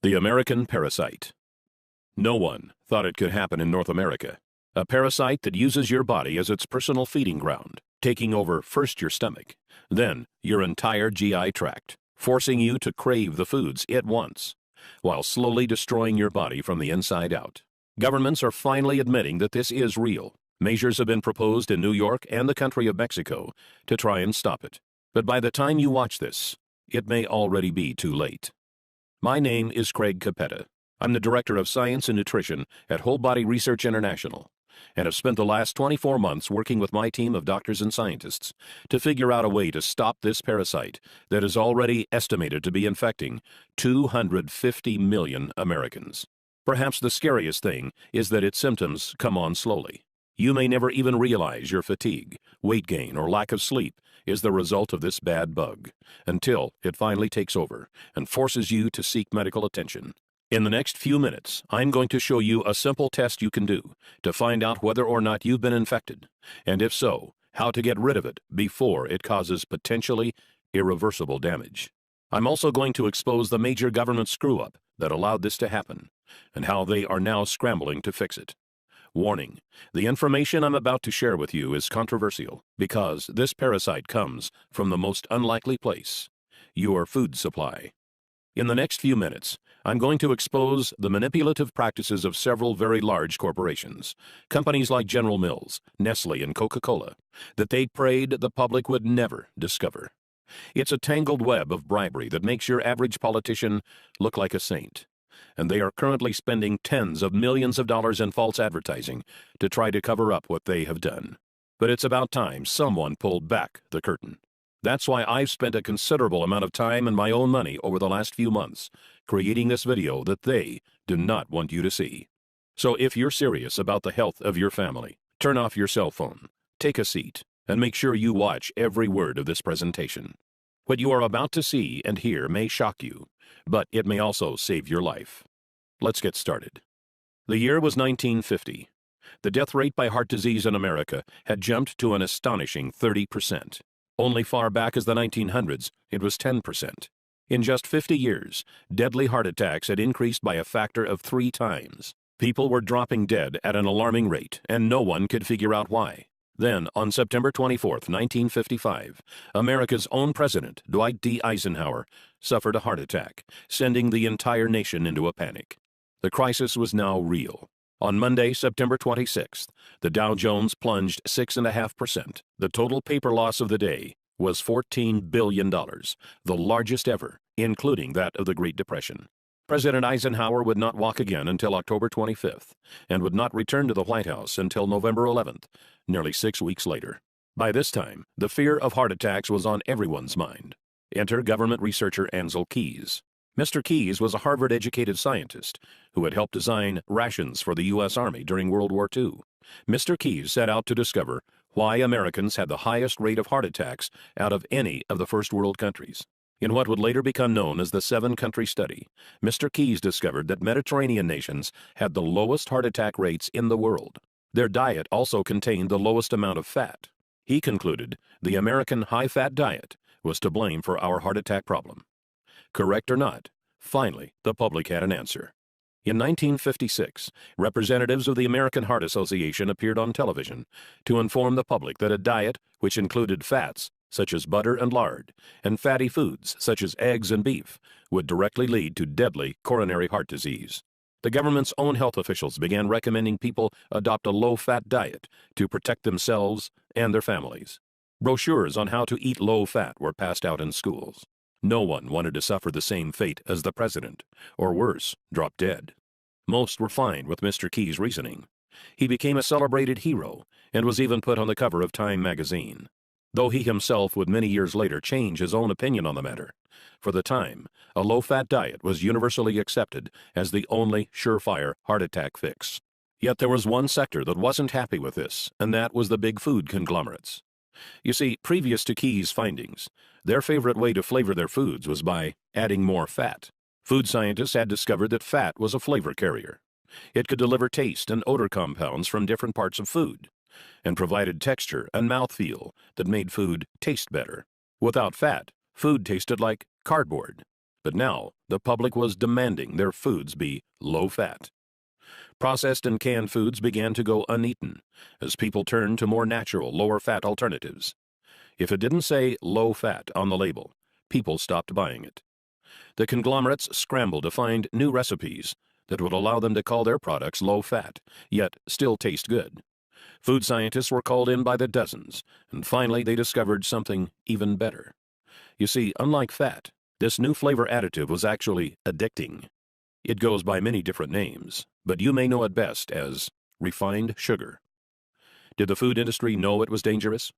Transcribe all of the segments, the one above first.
The American parasite. No one thought it could happen in North America. A parasite that uses your body as its personal feeding ground, taking over first your stomach, then your entire GI tract, forcing you to crave the foods it wants, while slowly destroying your body from the inside out. Governments are finally admitting that this is real. Measures have been proposed in New York and the country of Mexico to try and stop it. But by the time you watch this, it may already be too late. My name is Craig Capetta. I'm the Director of Science and Nutrition at Whole Body Research International, and have spent the last 24 months working with my team of doctors and scientists to figure out a way to stop this parasite that is already estimated to be infecting 250 million Americans. Perhaps the scariest thing is that its symptoms come on slowly. You may never even realize your fatigue, weight gain, or lack of sleep is the result of this bad bug, until it finally takes over and forces you to seek medical attention. In the next few minutes, I'm going to show you a simple test you can do to find out whether or not you've been infected, and if so, how to get rid of it before it causes potentially irreversible damage. I'm also going to expose the major government screw-up that allowed this to happen, and how they are now scrambling to fix it. Warning, the information I'm about to share with you is controversial because this parasite comes from the most unlikely place, your food supply. In the next few minutes, I'm going to expose the manipulative practices of several very large corporations, companies like General Mills, Nestle, and Coca-Cola, that they prayed the public would never discover. It's a tangled web of bribery that makes your average politician look like a saint, and they are currently spending tens of millions of dollars in false advertising to try to cover up what they have done. But it's about time someone pulled back the curtain. That's why I've spent a considerable amount of time and my own money over the last few months creating this video that they do not want you to see. So if you're serious about the health of your family, turn off your cell phone, take a seat, and make sure you watch every word of this presentation. What you are about to see and hear may shock you, but it may also save your life. Let's get started. The year was 1950. The death rate by heart disease in America had jumped to an astonishing 30%. Only far back as the 1900s, it was 10%. In just 50 years, deadly heart attacks had increased by a factor of 3 times. People were dropping dead at an alarming rate, and no one could figure out why. Then, on September 24, 1955, America's own president, Dwight D. Eisenhower, suffered a heart attack, sending the entire nation into a panic. The crisis was now real. On Monday, September 26th, the Dow Jones plunged 6.5%. The total paper loss of the day was $14 billion, the largest ever, including that of the Great Depression. President Eisenhower would not walk again until October 25th, and would not return to the White House until November 11th, nearly 6 weeks later. By this time, the fear of heart attacks was on everyone's mind. Enter government researcher Ansel Keys. Mr. Keys was a Harvard-educated scientist who had helped design rations for the U.S. Army during World War II. Mr. Keys set out to discover why Americans had the highest rate of heart attacks out of any of the first world countries. In what would later become known as the 7-country study, Mr. Keys discovered that Mediterranean nations had the lowest heart attack rates in the world. Their diet also contained the lowest amount of fat. He concluded the American high-fat diet was to blame for our heart attack problem. Correct or not, finally, the public had an answer. In 1956, representatives of the American Heart Association appeared on television to inform the public that a diet which included fats, such as butter and lard, and fatty foods, such as eggs and beef, would directly lead to deadly coronary heart disease. The government's own health officials began recommending people adopt a low-fat diet to protect themselves and their families. Brochures on how to eat low-fat were passed out in schools. No one wanted to suffer the same fate as the president, or worse, drop dead. Most were fine with Mr. Keys' reasoning. He became a celebrated hero and was even put on the cover of Time magazine, though he himself would many years later change his own opinion on the matter. For the time, a low-fat diet was universally accepted as the only surefire heart attack fix. Yet there was one sector that wasn't happy with this, and that was the big food conglomerates. You see, previous to Keys' findings, their favorite way to flavor their foods was by adding more fat. Food scientists had discovered that fat was a flavor carrier. It could deliver taste and odor compounds from different parts of food, and provided texture and mouthfeel that made food taste better. Without fat, food tasted like cardboard. But now, the public was demanding their foods be low-fat. Processed and canned foods began to go uneaten as people turned to more natural, lower-fat alternatives. If it didn't say low-fat on the label, people stopped buying it. The conglomerates scrambled to find new recipes that would allow them to call their products low-fat, yet still taste good. Food scientists were called in by the dozens, and finally they discovered something even better. You see, unlike fat, this new flavor additive was actually addicting. It goes by many different names, but you may know it best as refined sugar. Did the food industry know it was dangerous?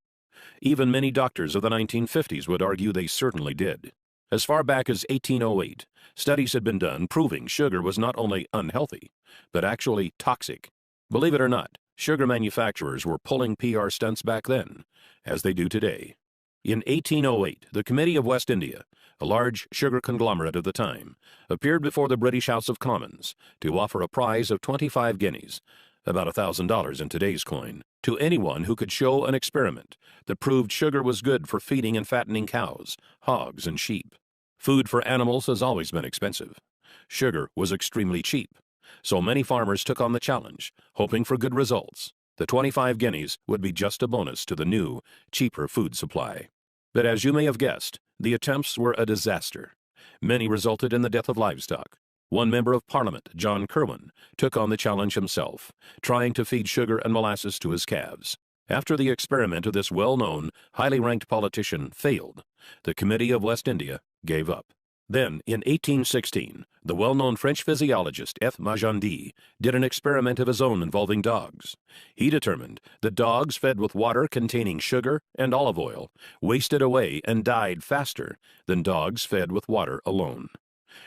Even many doctors of the 1950s would argue they certainly did. As far back as 1808, studies had been done proving sugar was not only unhealthy, but actually toxic. Believe it or not, sugar manufacturers were pulling PR stunts back then, as they do today. In 1808, the Committee of West India, a large sugar conglomerate of the time, appeared before the British House of Commons to offer a prize of 25 guineas, about $1,000 in today's coin, to anyone who could show an experiment that proved sugar was good for feeding and fattening cows, hogs, and sheep. Food for animals has always been expensive. Sugar was extremely cheap, so many farmers took on the challenge, hoping for good results. The 25 guineas would be just a bonus to the new, cheaper food supply. But as you may have guessed, the attempts were a disaster. Many resulted in the death of livestock. One member of Parliament, John Kirwan, took on the challenge himself, trying to feed sugar and molasses to his calves. After the experiment of this well-known, highly ranked politician failed, the Committee of West India gave up. Then, in 1816, the well-known French physiologist F. Magendie did an experiment of his own involving dogs. He determined that dogs fed with water containing sugar and olive oil wasted away and died faster than dogs fed with water alone.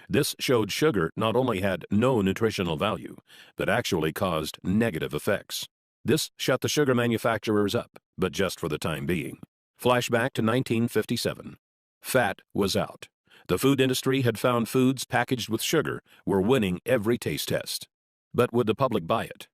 This showed sugar not only had no nutritional value, but actually caused negative effects. This shut the sugar manufacturers up, but just for the time being. Flashback to 1957. Fat was out. The food industry had found foods packaged with sugar were winning every taste test. But would the public buy it?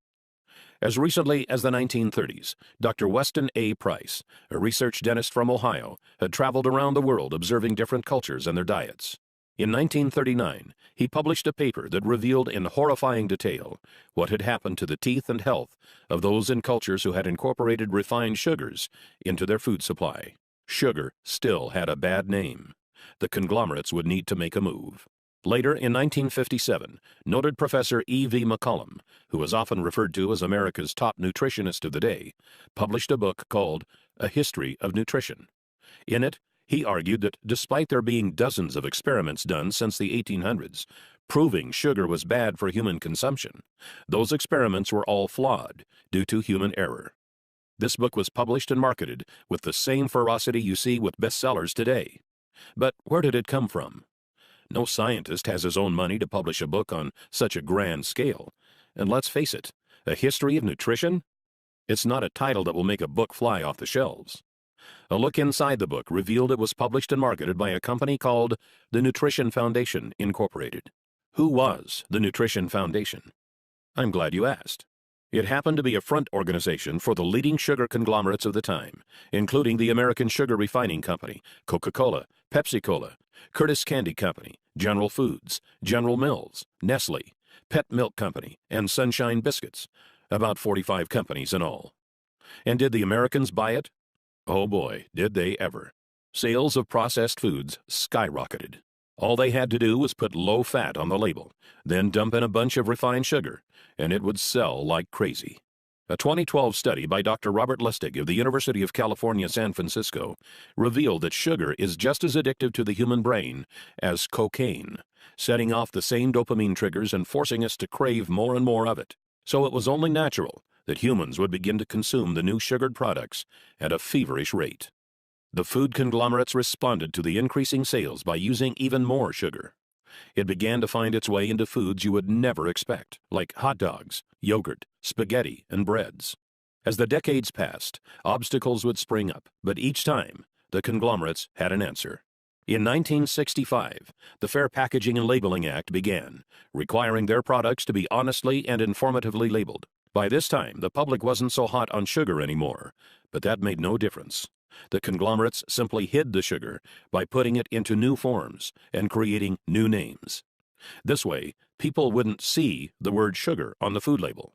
As recently as the 1930s, Dr. Weston A. Price, a research dentist from Ohio, had traveled around the world observing different cultures and their diets. In 1939, he published a paper that revealed in horrifying detail what had happened to the teeth and health of those in cultures who had incorporated refined sugars into their food supply. Sugar still had a bad name. The conglomerates would need to make a move. Later, in 1957, noted Professor E.V. McCollum, who is often referred to as America's top nutritionist of the day, published a book called A History of Nutrition. In it, he argued that despite there being dozens of experiments done since the 1800s, proving sugar was bad for human consumption, those experiments were all flawed due to human error. This book was published and marketed with the same ferocity you see with bestsellers today. But where did it come from? No scientist has his own money to publish a book on such a grand scale. And let's face it, A History of Nutrition? It's not a title that will make a book fly off the shelves. A look inside the book revealed it was published and marketed by a company called the Nutrition Foundation, Incorporated. Who was the Nutrition Foundation? I'm glad you asked. It happened to be a front organization for the leading sugar conglomerates of the time, including the American Sugar Refining Company, Coca-Cola, Pepsi-Cola, Curtis Candy Company, General Foods, General Mills, Nestle, Pet Milk Company, and Sunshine Biscuits, about 45 companies in all. And did the Americans buy it? Oh boy, did they ever. Sales of processed foods skyrocketed. All they had to do was put low fat on the label, then dump in a bunch of refined sugar, and it would sell like crazy. A 2012 study by Dr. Robert Lustig of the University of California, San Francisco, revealed that sugar is just as addictive to the human brain as cocaine, setting off the same dopamine triggers and forcing us to crave more and more of it. So it was only natural that humans would begin to consume the new sugared products at a feverish rate. The food conglomerates responded to the increasing sales by using even more sugar. It began to find its way into foods you would never expect, like hot dogs, yogurt, spaghetti, and breads. As the decades passed, obstacles would spring up, but each time, the conglomerates had an answer. In 1965, the Fair Packaging and Labeling Act began, requiring their products to be honestly and informatively labeled. By this time, the public wasn't so hot on sugar anymore, but that made no difference. The conglomerates simply hid the sugar by putting it into new forms and creating new names. This way, people wouldn't see the word sugar on the food label,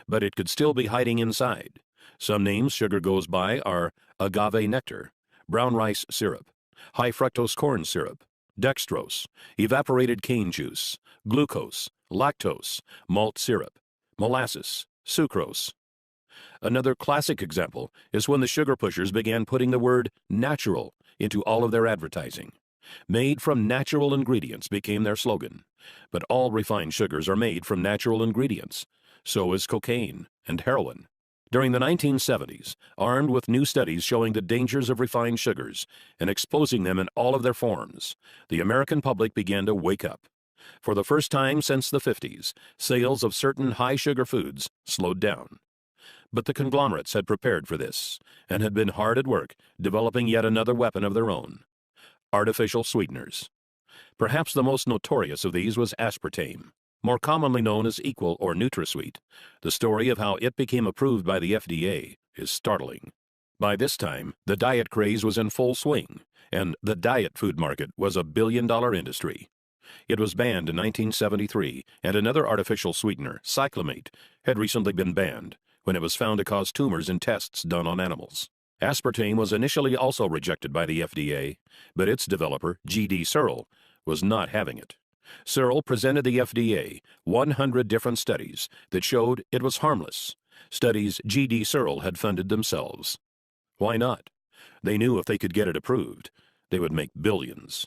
but it could still be hiding inside. Some names sugar goes by are agave nectar, brown rice syrup, high fructose corn syrup, dextrose, evaporated cane juice, glucose, lactose, malt syrup, molasses, sucrose. Another classic example is when the sugar pushers began putting the word natural into all of their advertising. Made from natural ingredients became their slogan. But all refined sugars are made from natural ingredients. So is cocaine and heroin. During the 1970s, armed with new studies showing the dangers of refined sugars and exposing them in all of their forms, the American public began to wake up. For the first time since the 50s, sales of certain high-sugar foods slowed down. But the conglomerates had prepared for this and had been hard at work developing yet another weapon of their own: artificial sweeteners. Perhaps the most notorious of these was aspartame, more commonly known as Equal or NutraSweet. The story of how it became approved by the FDA is startling. By this time, the diet craze was in full swing, and the diet food market was a billion-dollar industry. It was banned in 1973, and another artificial sweetener, cyclamate, had recently been banned when it was found to cause tumors in tests done on animals. Aspartame was initially also rejected by the FDA, but its developer, G.D. Searle, was not having it. Searle presented the FDA 100 different studies that showed it was harmless, studies G.D. Searle had funded themselves. Why not? They knew if they could get it approved, they would make billions.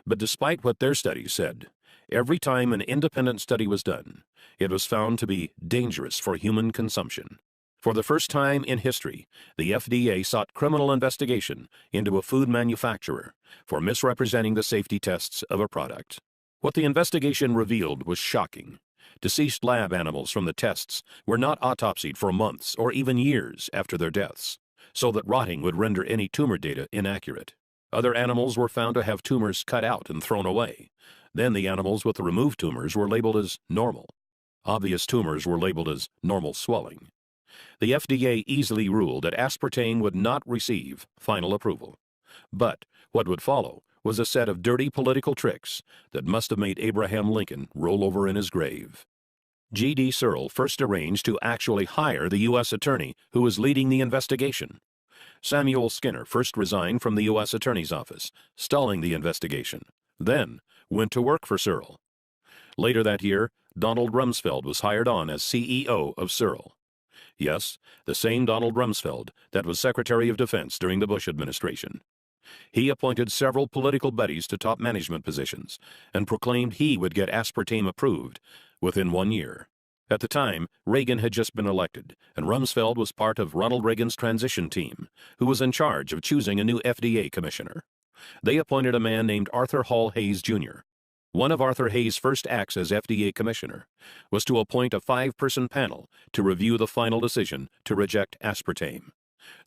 But despite what their studies said, every time an independent study was done, it was found to be dangerous for human consumption. For the first time in history, the FDA sought criminal investigation into a food manufacturer for misrepresenting the safety tests of a product. What the investigation revealed was shocking. Deceased lab animals from the tests were not autopsied for months or even years after their deaths, so that rotting would render any tumor data inaccurate. Other animals were found to have tumors cut out and thrown away. Then the animals with the removed tumors were labeled as normal. Obvious tumors were labeled as normal swelling. The FDA easily ruled that aspartame would not receive final approval. But what would follow was a set of dirty political tricks that must have made Abraham Lincoln roll over in his grave. G.D. Searle first arranged to actually hire the U.S. attorney who was leading the investigation. Samuel Skinner first resigned from the U.S. Attorney's Office, stalling the investigation, then went to work for Searle. Later that year, Donald Rumsfeld was hired on as CEO of Searle. Yes, the same Donald Rumsfeld that was Secretary of Defense during the Bush administration. He appointed several political buddies to top management positions and proclaimed he would get aspartame approved within 1 year. At the time, Reagan had just been elected, and Rumsfeld was part of Ronald Reagan's transition team, who was in charge of choosing a new FDA commissioner. They appointed a man named Arthur Hall Hayes, Jr. One of Arthur Hayes' first acts as FDA commissioner was to appoint a 5-person panel to review the final decision to reject aspartame.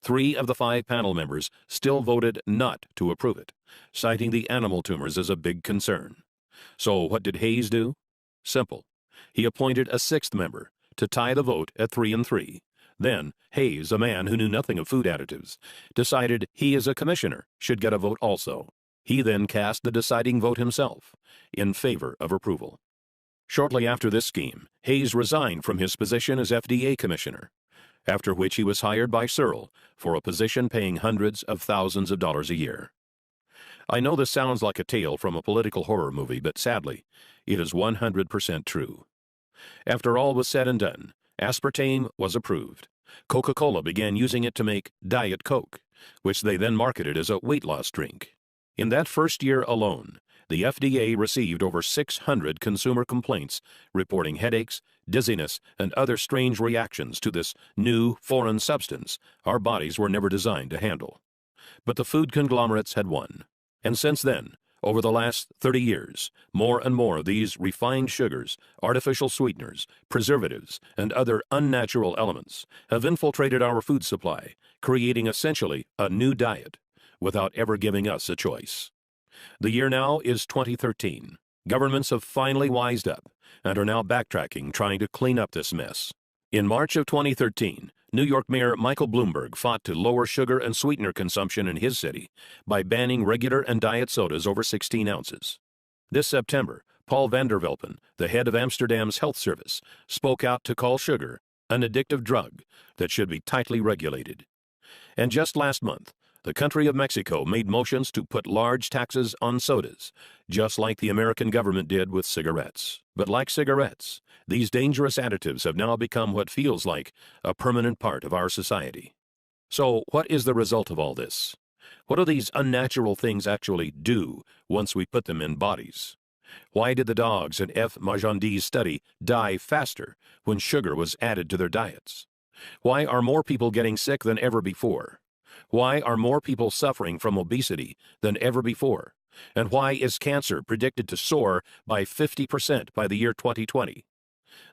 3 of the 5 panel members still voted not to approve it, citing the animal tumors as a big concern. So what did Hayes do? Simple. He appointed a 6th member to tie the vote at 3-3. Then Hayes, a man who knew nothing of food additives, decided he as a commissioner should get a vote also. He then cast the deciding vote himself, in favor of approval. Shortly after this scheme, Hayes resigned from his position as FDA commissioner, after which he was hired by Searle for a position paying hundreds of thousands of dollars a year. I know this sounds like a tale from a political horror movie, but sadly, it is 100% true. After all was said and done, aspartame was approved. Coca-Cola began using it to make Diet Coke, which they then marketed as a weight loss drink. In that first year alone, the FDA received over 600 consumer complaints reporting headaches, dizziness, and other strange reactions to this new, foreign substance our bodies were never designed to handle. But the food conglomerates had won. And since then, over the last 30 years, more and more of these refined sugars, artificial sweeteners, preservatives, and other unnatural elements have infiltrated our food supply, creating essentially a new diet, without ever giving us a choice. The year now is 2013. Governments have finally wised up and are now backtracking, trying to clean up this mess. In March of 2013, New York Mayor Michael Bloomberg fought to lower sugar and sweetener consumption in his city by banning regular and diet sodas over 16 ounces. This September, Paul van der Velpen, the head of Amsterdam's health service, spoke out to call sugar an addictive drug that should be tightly regulated. And just last month, the country of Mexico made motions to put large taxes on sodas, just like the American government did with cigarettes. But like cigarettes, these dangerous additives have now become what feels like a permanent part of our society. So, what is the result of all this? What do these unnatural things actually do once we put them in bodies? Why did the dogs in F. Magendie's study die faster when sugar was added to their diets? Why are more people getting sick than ever before? Why are more people suffering from obesity than ever before? And why is cancer predicted to soar by 50% by the year 2020?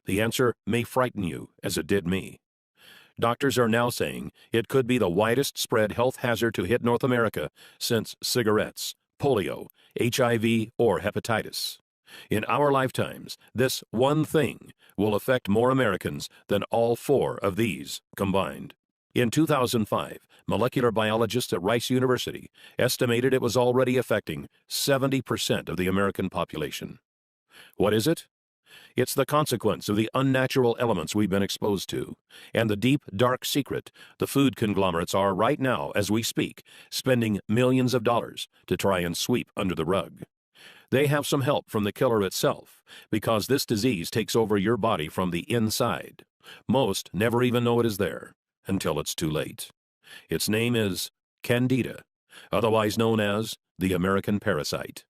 The answer may frighten you, as it did me. Doctors are now saying it could be the widest spread health hazard to hit North America since cigarettes, polio, HIV, or hepatitis. In our lifetimes, this one thing will affect more Americans than all four of these combined. In 2005, molecular biologists at Rice University estimated it was already affecting 70% of the American population. What is it? It's the consequence of the unnatural elements we've been exposed to, and the deep, dark secret the food conglomerates are right now, as we speak, spending millions of dollars to try and sweep under the rug. They have some help from the killer itself, because this disease takes over your body from the inside. Most never even know it is there, until it's too late. Its name is Candida, otherwise known as the American parasite.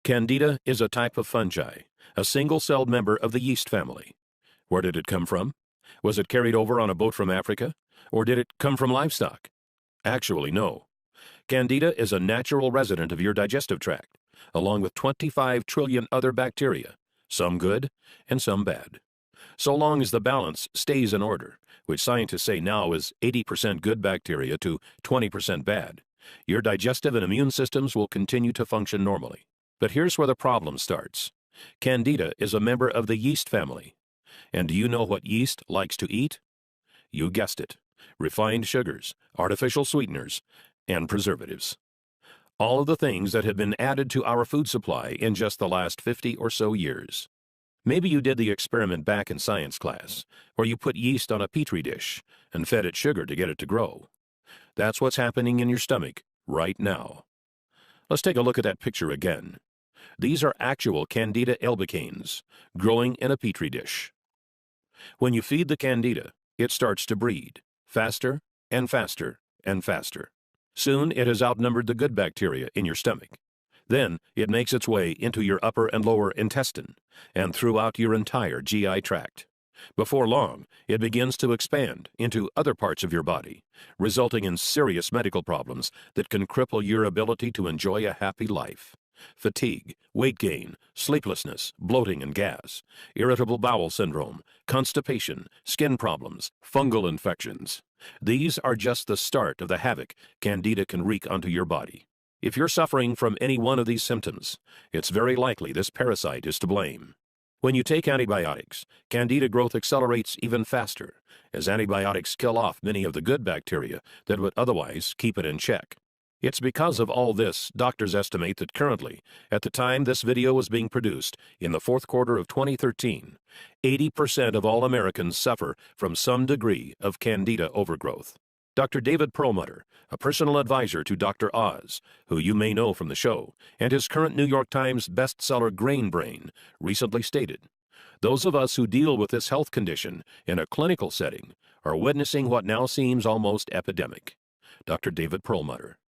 Candida is a type of fungi, a single-celled member of the yeast family. Where did it come from? Was it carried over on a boat from Africa? Or did it come from livestock? Actually, no. Candida is a natural resident of your digestive tract, along with 25 trillion other bacteria, some good and some bad. So long as the balance stays in order, which scientists say now is 80% good bacteria to 20% bad, your digestive and immune systems will continue to function normally. But here's where the problem starts. Candida is a member of the yeast family. And do you know what yeast likes to eat? You guessed it. Refined sugars, artificial sweeteners, and preservatives. All of the things that have been added to our food supply in just the last 50 or so years. Maybe you did the experiment back in science class, where you put yeast on a petri dish and fed it sugar to get it to grow. That's what's happening in your stomach right now. Let's take a look at that picture again. These are actual Candida albicans growing in a petri dish. When you feed the Candida, it starts to breed, faster and faster and faster. Soon it has outnumbered the good bacteria in your stomach. Then it makes its way into your upper and lower intestine and throughout your entire GI tract. Before long, it begins to expand into other parts of your body, resulting in serious medical problems that can cripple your ability to enjoy a happy life. Fatigue, weight gain, sleeplessness, bloating and gas, irritable bowel syndrome, constipation, skin problems, fungal infections. These are just the start of the havoc Candida can wreak onto your body. If you're suffering from any one of these symptoms, it's very likely this parasite is to blame. When you take antibiotics, Candida growth accelerates even faster, as antibiotics kill off many of the good bacteria that would otherwise keep it in check. It's because of all this, doctors estimate that currently, at the time this video was being produced, in the fourth quarter of 2013, 80% of all Americans suffer from some degree of Candida overgrowth. Dr. David Perlmutter, a personal advisor to Dr. Oz, who you may know from the show, and his current New York Times bestseller Grain Brain, recently stated, "Those of us who deal with this health condition in a clinical setting are witnessing what now seems almost epidemic." Dr. David Perlmutter.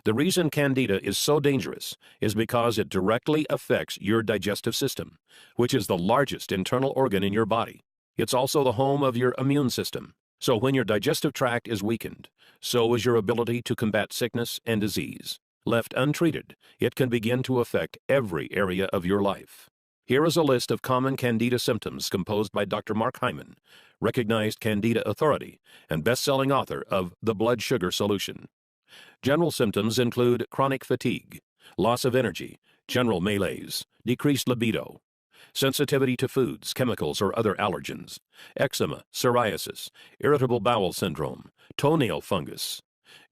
The reason Candida is so dangerous is because it directly affects your digestive system, which is the largest internal organ in your body. It's also the home of your immune system. So when your digestive tract is weakened, so is your ability to combat sickness and disease. Left untreated, it can begin to affect every area of your life. Here is a list of common Candida symptoms composed by Dr. Mark Hyman, recognized Candida authority and best-selling author of The Blood Sugar Solution. General symptoms include chronic fatigue, loss of energy, general malaise, decreased libido. sensitivity to foods, chemicals, or other allergens, eczema, psoriasis, irritable bowel syndrome, toenail fungus.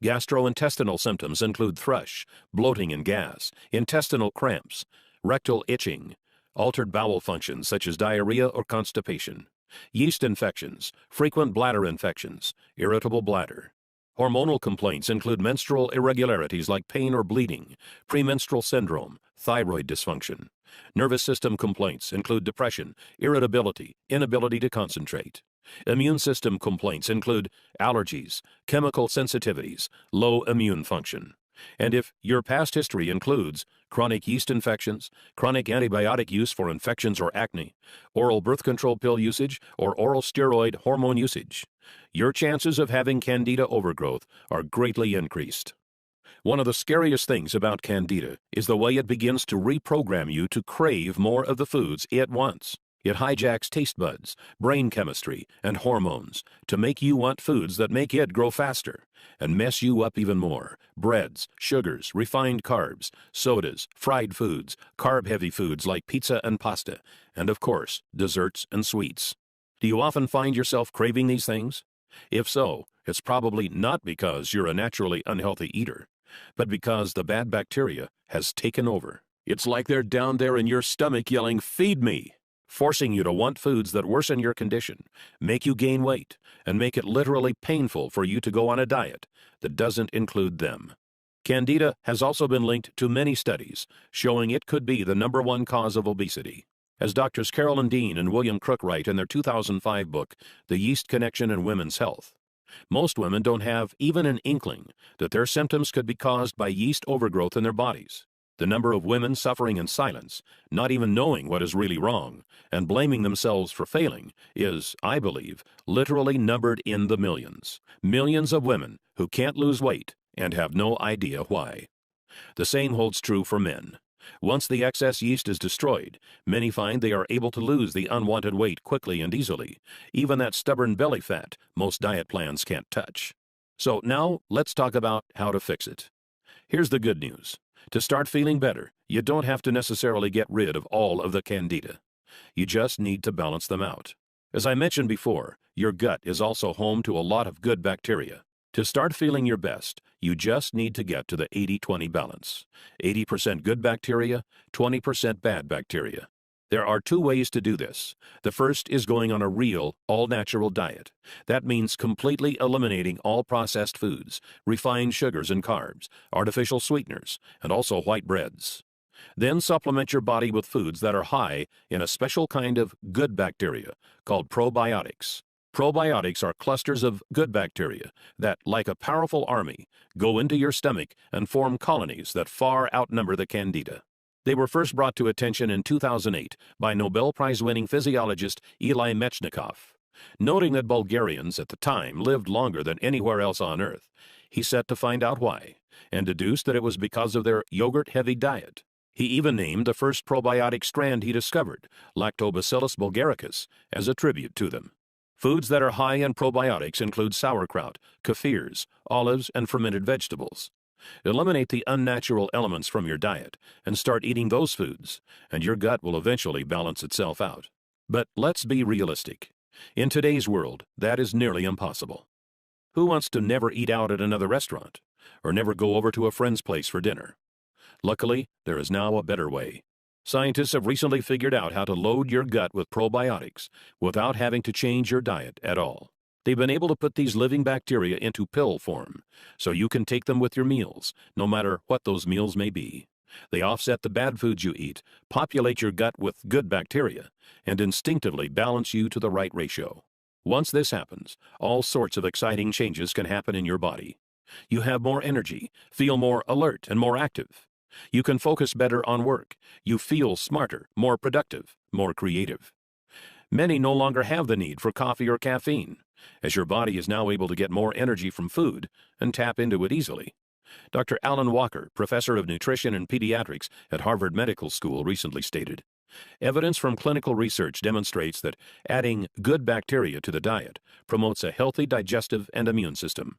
Gastrointestinal symptoms include thrush, bloating and gas, intestinal cramps, rectal itching, altered bowel functions such as diarrhea or constipation, yeast infections, frequent bladder infections, irritable bladder. Hormonal complaints include menstrual irregularities like pain or bleeding, premenstrual syndrome, thyroid dysfunction. Nervous system complaints include depression, irritability, inability to concentrate. Immune system complaints include allergies, chemical sensitivities, low immune function. And if your past history includes chronic yeast infections, chronic antibiotic use for infections or acne, oral birth control pill usage, or oral steroid hormone usage, your chances of having candida overgrowth are greatly increased. One of the scariest things about candida is the way it begins to reprogram you to crave more of the foods it wants. It hijacks taste buds, brain chemistry, and hormones to make you want foods that make it grow faster and mess you up even more. Breads, sugars, refined carbs, sodas, fried foods, carb-heavy foods like pizza and pasta, and of course, desserts and sweets. Do you often find yourself craving these things? If so, it's probably not because you're a naturally unhealthy eater, but because the bad bacteria has taken over. It's like they're down there in your stomach yelling, "Feed me," forcing you to want foods that worsen your condition, make you gain weight, and make it literally painful for you to go on a diet that doesn't include them. Candida has also been linked to many studies showing it could be the #1 cause of obesity. As Doctors Carolyn Dean and William Crook write in their 2005 book, The Yeast Connection in Women's Health, most women don't have even an inkling that their symptoms could be caused by yeast overgrowth in their bodies. The number of women suffering in silence, not even knowing what is really wrong, and blaming themselves for failing is, I believe, literally numbered in the millions. Millions of women who can't lose weight and have no idea why. The same holds true for men. Once the excess yeast is destroyed, many find they are able to lose the unwanted weight quickly and easily, even that stubborn belly fat most diet plans can't touch. So now let's talk about how to fix it. Here's the good news. To start feeling better, you don't have to necessarily get rid of all of the candida. You just need to balance them out. As I mentioned before, your gut is also home to a lot of good bacteria. To start feeling your best, you just need to get to the 80-20 balance. 80% good bacteria, 20% bad bacteria. There are 2 ways to do this. The first is going on a real, all-natural diet. That means completely eliminating all processed foods, refined sugars and carbs, artificial sweeteners, and also white breads. Then supplement your body with foods that are high in a special kind of good bacteria called probiotics. Probiotics are clusters of good bacteria that, like a powerful army, go into your stomach and form colonies that far outnumber the candida. They were first brought to attention in 2008 by Nobel Prize-winning physiologist Eli Mechnikov. Noting that Bulgarians at the time lived longer than anywhere else on Earth, he set to find out why, and deduced that it was because of their yogurt-heavy diet. He even named the first probiotic strand he discovered, Lactobacillus bulgaricus, as a tribute to them. Foods that are high in probiotics include sauerkraut, kefirs, olives, and fermented vegetables. Eliminate the unnatural elements from your diet and start eating those foods, and your gut will eventually balance itself out. But let's be realistic. In today's world, that is nearly impossible. Who wants to never eat out at another restaurant, or never go over to a friend's place for dinner? Luckily, there is now a better way. Scientists have recently figured out how to load your gut with probiotics without having to change your diet at all. They've been able to put these living bacteria into pill form, so you can take them with your meals, no matter what those meals may be. They offset the bad foods you eat, populate your gut with good bacteria, and instinctively balance you to the right ratio. Once this happens, all sorts of exciting changes can happen in your body. You have more energy, feel more alert and more active. You can focus better on work. You feel smarter, more productive, more creative. Many no longer have the need for coffee or caffeine, as your body is now able to get more energy from food and tap into it easily. Dr. Alan Walker, professor of nutrition and pediatrics at Harvard Medical School, recently stated, "Evidence from clinical research demonstrates that adding good bacteria to the diet promotes a healthy digestive and immune system.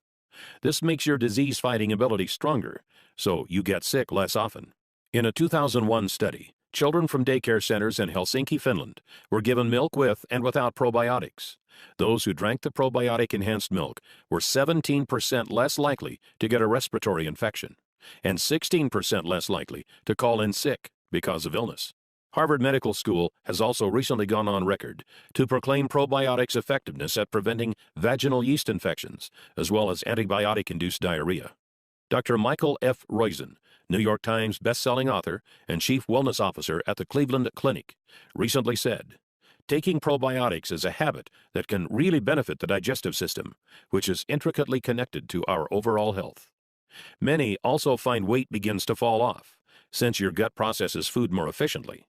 This makes your disease-fighting ability stronger, so you get sick less often." In a 2001 study, Children from daycare centers in Helsinki, Finland, were given milk with and without probiotics. Those who drank the probiotic-enhanced milk were 17% less likely to get a respiratory infection and 16% less likely to call in sick because of illness. Harvard Medical School has also recently gone on record to proclaim probiotics' effectiveness at preventing vaginal yeast infections, as well as antibiotic-induced diarrhea. Dr. Michael F. Roizen, New York Times best-selling author and chief wellness officer at the Cleveland Clinic, recently said, "Taking probiotics is a habit that can really benefit the digestive system, which is intricately connected to our overall health." Many also find weight begins to fall off, since your gut processes food more efficiently.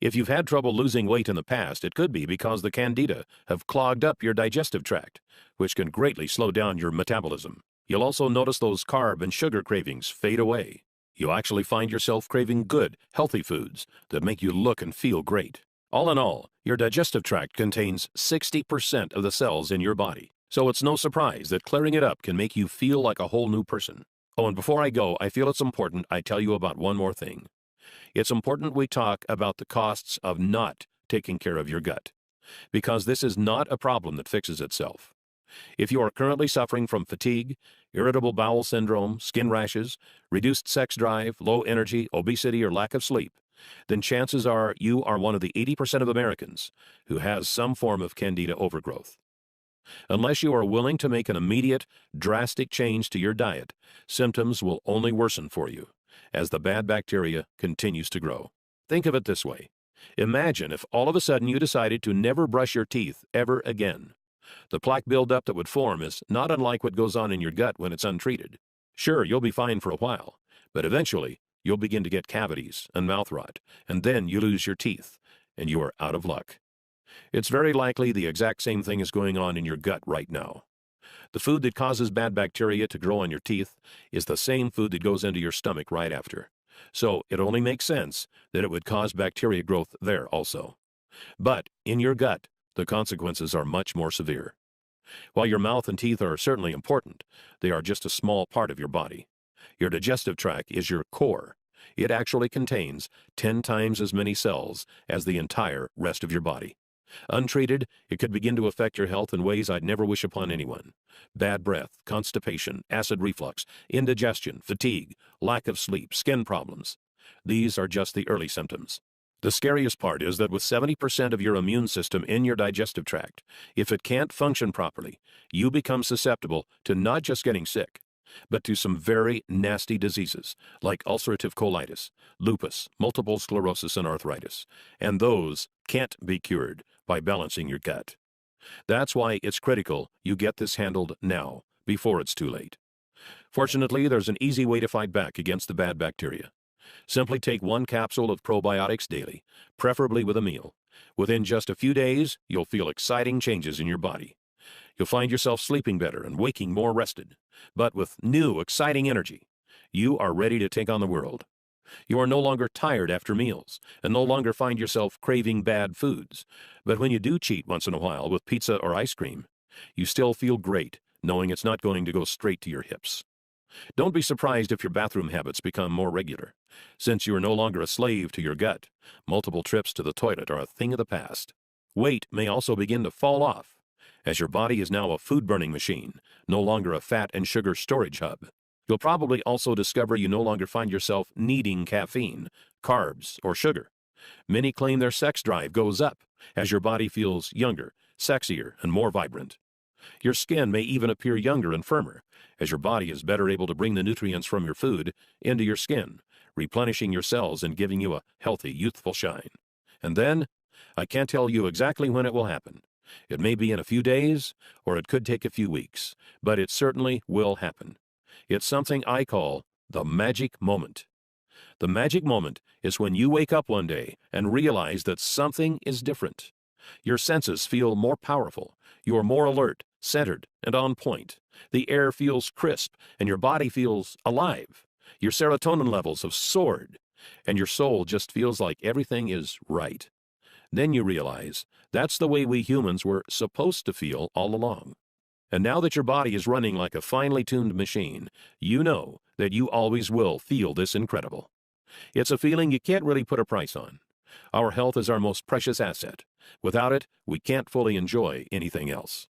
If you've had trouble losing weight in the past, it could be because the candida have clogged up your digestive tract, which can greatly slow down your metabolism. You'll also notice those carb and sugar cravings fade away. You'll actually find yourself craving good, healthy foods that make you look and feel great. All in all, your digestive tract contains 60% of the cells in your body, so it's no surprise that clearing it up can make you feel like a whole new person. Oh, and before I go, I feel it's important I tell you about one more thing. It's important we talk about the costs of not taking care of your gut, because this is not a problem that fixes itself. If you are currently suffering from fatigue, irritable bowel syndrome, skin rashes, reduced sex drive, low energy, obesity, or lack of sleep, then chances are you are one of the 80% of Americans who has some form of candida overgrowth. Unless you are willing to make an immediate, drastic change to your diet, symptoms will only worsen for you as the bad bacteria continues to grow. Think of it this way. Imagine if all of a sudden you decided to never brush your teeth ever again. The plaque buildup that would form is not unlike what goes on in your gut when it's untreated. Sure, you'll be fine for a while, but eventually you'll begin to get cavities and mouth rot, and then you lose your teeth, and you are out of luck. It's very likely the exact same thing is going on in your gut right now. The food that causes bad bacteria to grow on your teeth is the same food that goes into your stomach right after. So it only makes sense that it would cause bacteria growth there also. But in your gut, the consequences are much more severe. While your mouth and teeth are certainly important, they are just a small part of your body. Your digestive tract is your core. It actually contains 10 times as many cells as the entire rest of your body. Untreated, it could begin to affect your health in ways I'd never wish upon anyone. Bad breath, constipation, acid reflux, indigestion, fatigue, lack of sleep, skin problems. These are just the early symptoms. The scariest part is that with 70% of your immune system in your digestive tract, if it can't function properly, you become susceptible to not just getting sick, but to some very nasty diseases like ulcerative colitis, lupus, multiple sclerosis, and arthritis. And those can't be cured by balancing your gut. That's why it's critical you get this handled now, before it's too late. Fortunately, there's an easy way to fight back against the bad bacteria. Simply take 1 capsule of probiotics daily, preferably with a meal. Within just a few days, you'll feel exciting changes in your body. You'll find yourself sleeping better and waking more rested, but with new, exciting energy. You are ready to take on the world. You are no longer tired after meals and no longer find yourself craving bad foods. But when you do cheat once in a while with pizza or ice cream, you still feel great knowing it's not going to go straight to your hips. Don't be surprised if your bathroom habits become more regular. Since you are no longer a slave to your gut, multiple trips to the toilet are a thing of the past. Weight may also begin to fall off, as your body is now a food-burning machine, no longer a fat and sugar storage hub. You'll probably also discover you no longer find yourself needing caffeine, carbs, or sugar. Many claim their sex drive goes up as your body feels younger, sexier, and more vibrant. Your skin may even appear younger and firmer, as your body is better able to bring the nutrients from your food into your skin, replenishing your cells and giving you a healthy, youthful shine. And then, I can't tell you exactly when it will happen. It may be in a few days, or it could take a few weeks, but it certainly will happen. It's something I call the magic moment. The magic moment is when you wake up one day and realize that something is different. Your senses feel more powerful. You are more alert, centered, and on point. The air feels crisp, and your body feels alive. Your serotonin levels have soared, and your soul just feels like everything is right. Then you realize that's the way we humans were supposed to feel all along. And now that your body is running like a finely tuned machine, you know that you always will feel this incredible. It's a feeling you can't really put a price on. Our health is our most precious asset. Without it, we can't fully enjoy anything else.